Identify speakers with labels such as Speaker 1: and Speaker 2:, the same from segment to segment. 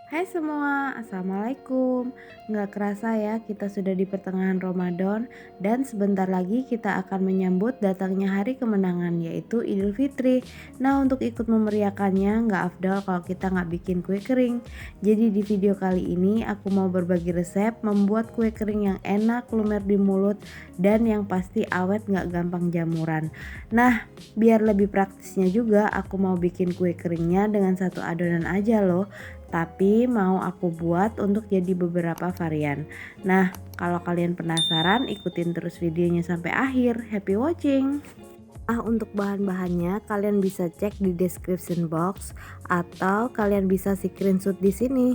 Speaker 1: Hai semua, Assalamualaikum. Nggak kerasa ya kita sudah di pertengahan Ramadan dan sebentar lagi kita akan menyambut datangnya hari kemenangan yaitu Idul Fitri. Nah, untuk ikut memeriahkannya nggak afdal kalau kita nggak bikin kue kering. Jadi di video kali ini aku mau berbagi resep membuat kue kering yang enak, lumer di mulut, dan yang pasti awet nggak gampang jamuran. Nah, biar lebih praktisnya juga aku mau bikin kue keringnya dengan satu adonan aja loh, tapi mau aku buat untuk jadi beberapa varian. Nah, kalau kalian penasaran, ikutin terus videonya sampai akhir. Happy watching! Untuk bahan-bahannya kalian bisa cek di description box atau kalian bisa screenshot di sini.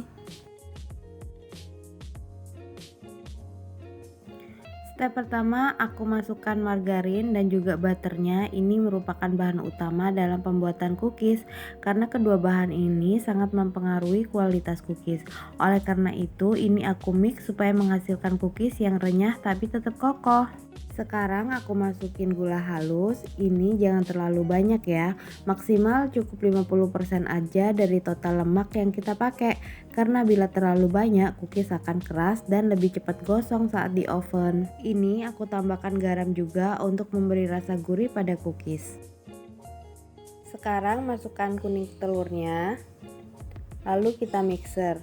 Speaker 1: Step pertama, aku masukkan margarin dan juga butternya. Ini merupakan bahan utama dalam pembuatan cookies karena kedua bahan ini sangat mempengaruhi kualitas cookies. Oleh karena itu, ini aku mix supaya menghasilkan cookies yang renyah tapi tetap kokoh. Sekarang aku masukin gula halus. Ini jangan terlalu banyak ya, maksimal cukup 50% aja dari total lemak yang kita pakai, karena bila terlalu banyak cookies akan keras dan lebih cepat gosong saat di oven. Ini aku tambahkan garam juga untuk memberi rasa gurih pada cookies. Sekarang masukkan kuning telurnya, lalu kita mixer.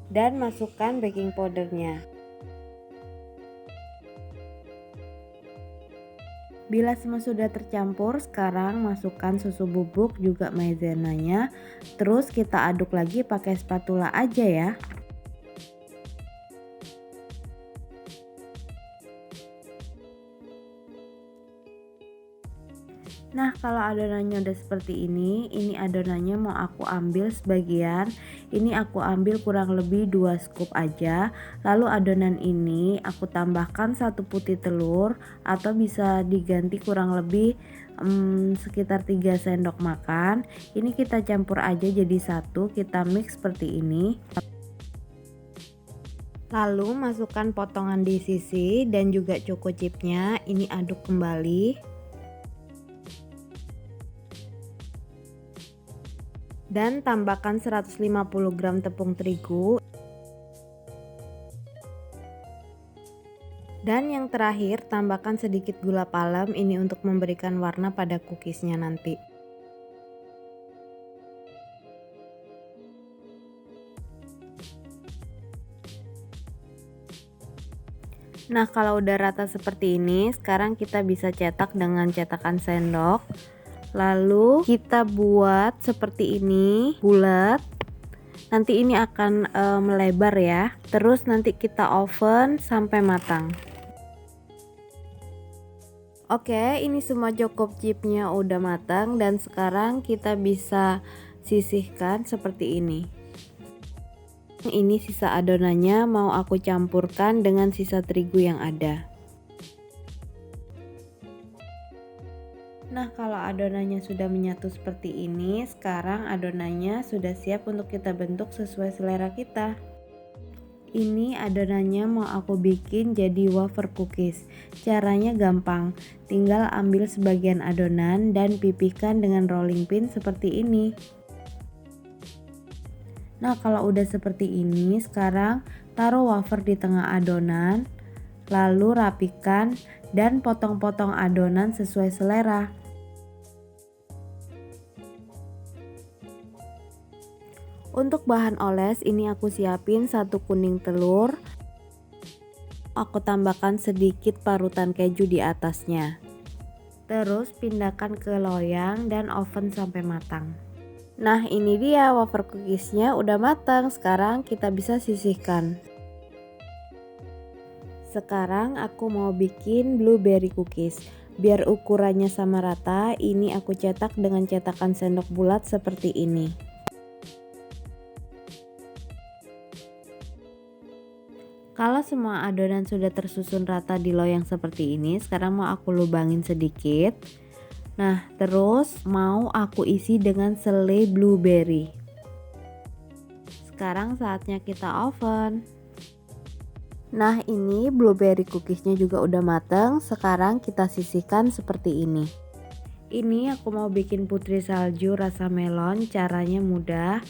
Speaker 1: Dan masukkan baking powdernya. Bila semua sudah tercampur, sekarang masukkan susu bubuk juga maizenanya. Terus kita aduk lagi pakai spatula aja ya. Nah, kalau adonannya udah seperti ini adonannya mau aku ambil sebagian. Ini aku ambil kurang lebih 2 scoop aja. Lalu adonan ini aku tambahkan 1 putih telur atau bisa diganti kurang lebih sekitar 3 sendok makan. Ini kita campur aja jadi satu, kita mix seperti ini. Lalu masukkan potongan di sisi dan juga choco chipnya. Ini aduk kembali. Dan tambahkan 150 gram tepung terigu. Dan yang terakhir tambahkan sedikit gula palem, ini untuk memberikan warna pada cookiesnya nanti. Nah, kalau udah rata seperti ini, sekarang kita bisa cetak dengan cetakan sendok. Lalu kita buat seperti ini, bulat. Nanti ini akan melebar ya. Terus nanti kita oven sampai matang. Oke, ini semua choco chipnya udah matang dan sekarang kita bisa sisihkan seperti ini. Ini sisa adonannya mau aku campurkan dengan sisa terigu yang ada. Nah, kalau adonannya sudah menyatu seperti ini, sekarang adonannya sudah siap untuk kita bentuk sesuai selera kita. Ini adonannya mau aku bikin jadi wafer cookies. Caranya gampang, tinggal ambil sebagian adonan dan pipihkan dengan rolling pin seperti ini. Nah, kalau udah seperti ini, sekarang taruh wafer di tengah adonan, lalu rapikan dan potong-potong adonan sesuai selera. Untuk bahan oles ini aku siapin 1 kuning telur. Aku tambahkan sedikit parutan keju di atasnya. Terus pindahkan ke loyang dan oven sampai matang. Nah, ini dia wafer cookiesnya udah matang. Sekarang kita bisa sisihkan. Sekarang aku mau bikin blueberry cookies. Biar ukurannya sama rata, ini aku cetak dengan cetakan sendok bulat seperti ini. Kalau semua adonan sudah tersusun rata di loyang seperti ini, sekarang mau aku lubangin sedikit. Nah, terus mau aku isi dengan selai blueberry. Sekarang saatnya kita oven. Nah, ini blueberry cookiesnya juga udah mateng. Sekarang kita sisihkan seperti ini. Ini aku mau bikin putri salju rasa melon. Caranya mudah,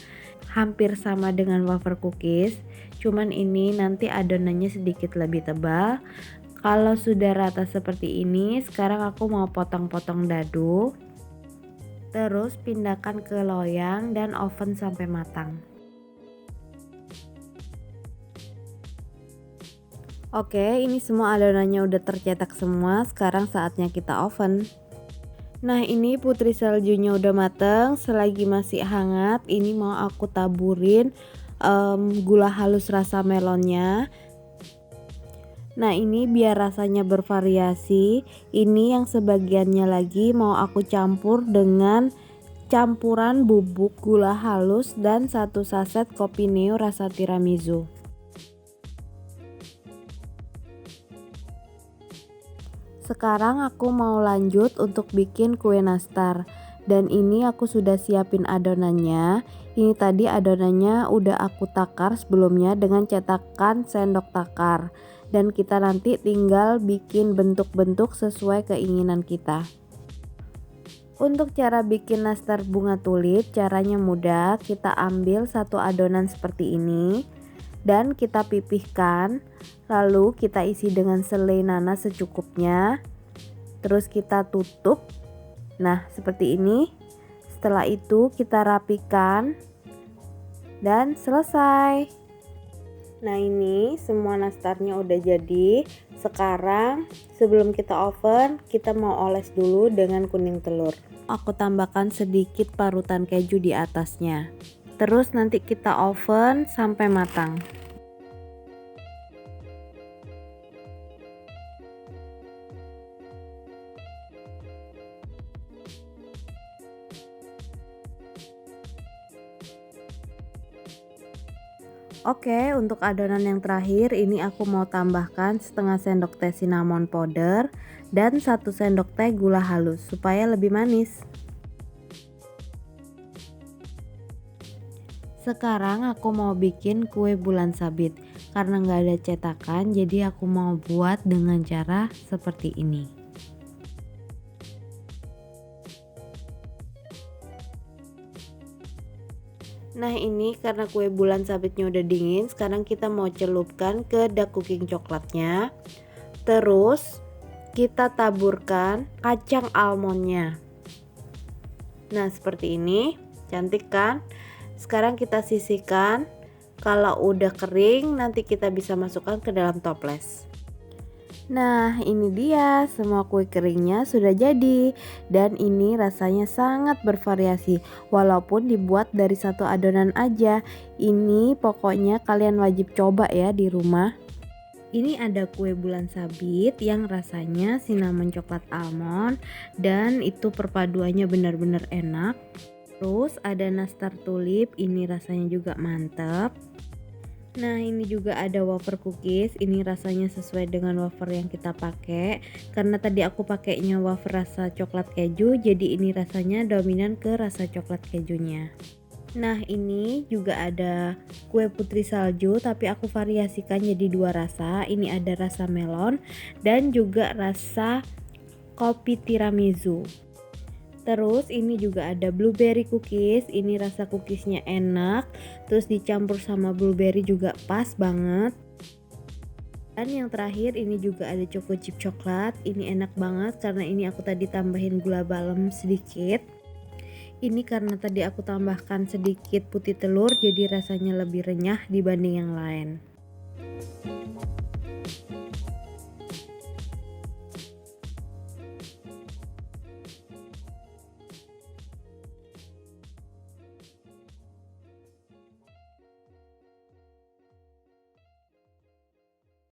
Speaker 1: hampir sama dengan wafer cookies. Cuman ini nanti adonannya sedikit lebih tebal. Kalau sudah rata seperti ini, sekarang aku mau potong-potong dadu. Terus pindahkan ke loyang dan oven sampai matang. Oke, ini semua adonannya udah tercetak semua. Sekarang saatnya kita oven. Nah, ini putri saljunya udah mateng. Selagi masih hangat, ini mau aku taburin gula halus rasa melonnya. Nah, ini biar rasanya bervariasi. Ini yang sebagiannya lagi mau aku campur dengan campuran bubuk gula halus dan 1 saset kopi neo rasa tiramisu. Sekarang aku mau lanjut untuk bikin kue nastar. Dan ini aku sudah siapin adonannya. Ini tadi adonannya udah aku takar sebelumnya dengan cetakan sendok takar. Dan kita nanti tinggal bikin bentuk-bentuk sesuai keinginan kita. Untuk cara bikin nastar bunga tulip, caranya mudah. Kita ambil satu adonan seperti ini dan kita pipihkan. Lalu kita isi dengan selai nanas secukupnya. Terus kita tutup. Nah, seperti ini. Setelah itu kita rapikan dan selesai. Nah, ini semua nastarnya udah jadi. Sekarang sebelum kita oven, kita mau oles dulu dengan kuning telur. Aku tambahkan sedikit parutan keju di atasnya. Terus nanti kita oven sampai matang. Oke, untuk adonan yang terakhir ini aku mau tambahkan setengah sendok teh cinnamon powder dan 1 sendok teh gula halus supaya lebih manis. Sekarang aku mau bikin kue bulan sabit. Karena nggak ada cetakan, jadi aku mau buat dengan cara seperti ini. Nah, ini karena kue bulan sabitnya udah dingin, sekarang kita mau celupkan ke dark cooking coklatnya. Terus kita taburkan kacang almondnya. Nah, seperti ini, cantik kan? Sekarang kita sisihkan. Kalau udah kering, nanti kita bisa masukkan ke dalam toples. Nah, ini dia semua kue keringnya sudah jadi. Dan ini rasanya sangat bervariasi. Walaupun dibuat dari satu adonan aja. Ini pokoknya kalian wajib coba ya di rumah. Ini ada kue bulan sabit yang rasanya cinnamon coklat almond. Dan itu perpaduannya benar-benar enak. Terus ada nastar tulip, ini rasanya juga mantap. Nah, ini juga ada wafer cookies. Ini rasanya sesuai dengan wafer yang kita pakai. Karena tadi aku pakainya wafer rasa coklat keju, jadi ini rasanya dominan ke rasa coklat kejunya. Nah, ini juga ada kue putri salju, tapi aku variasikan jadi 2 rasa. Ini ada rasa melon dan juga rasa kopi tiramisu. Terus ini juga ada blueberry cookies. Ini rasa cookiesnya enak. Terus dicampur sama blueberry juga pas banget. Dan yang terakhir ini juga ada choco chip coklat. Ini enak banget karena ini aku tadi tambahin gula balem sedikit. Ini karena tadi aku tambahkan sedikit putih telur, jadi rasanya lebih renyah dibanding yang lain.